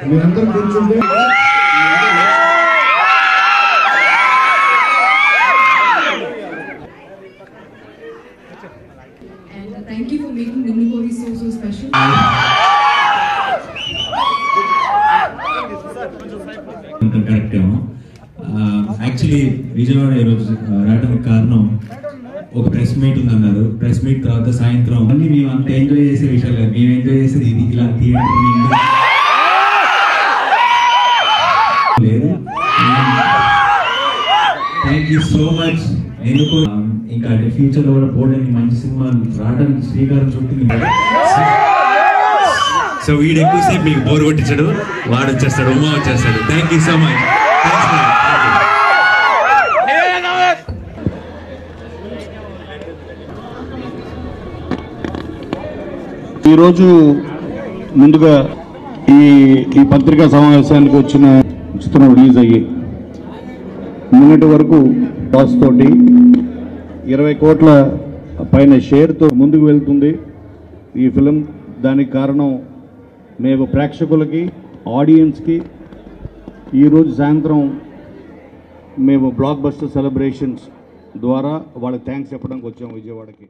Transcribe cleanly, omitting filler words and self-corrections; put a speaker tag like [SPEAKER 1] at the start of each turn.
[SPEAKER 1] మీరందరూ కూర్చుంటే
[SPEAKER 2] and thank you for making Nindupuri so special.
[SPEAKER 3] Correct actually Vijayawada ఈరోజు రావడానికి కారణం ఒక ప్రెస్ మీట్ ఉందన్నారు. ప్రెస్ మీట్ తర్వాత సాయంత్రం అన్ని మేము అంత ఎంజాయ్ చేసే విషయాలు కాదు, మేము ఎంజాయ్ చేసేది ఇది ఇలా థియేటర్ లేదు. Thank you so much. ఎందుకు ఇంకా ఫ్యూచర్ లో కూడా పోవడానికి మంచి సినిమా రావడానికి శ్రీకారం చుట్టూ. సో వీడు ఎక్కువసేపు మీకు బోర్ కొట్టించాడు, వాడు వచ్చేస్తాడు, ఉమా వచ్చేస్తాడు. Thank you so much.
[SPEAKER 1] ఈరోజు ముందుగా ఈ పత్రికా సమావేశానికి వచ్చిన చిత్రం రిలీజ్ అయ్యి నిన్నటి వరకు టాస్ తోటి 20 కోట్ల పైన షేర్తో ముందుకు వెళ్తుంది ఈ ఫిలిం. దానికి కారణం మేము ప్రేక్షకులకి, ఆడియన్స్కి ఈరోజు సాయంత్రం మేము బ్లాక్ బస్టర్ సెలబ్రేషన్స్ ద్వారా వాళ్ళకి థ్యాంక్స్ చెప్పడానికి వచ్చాము విజయవాడకి.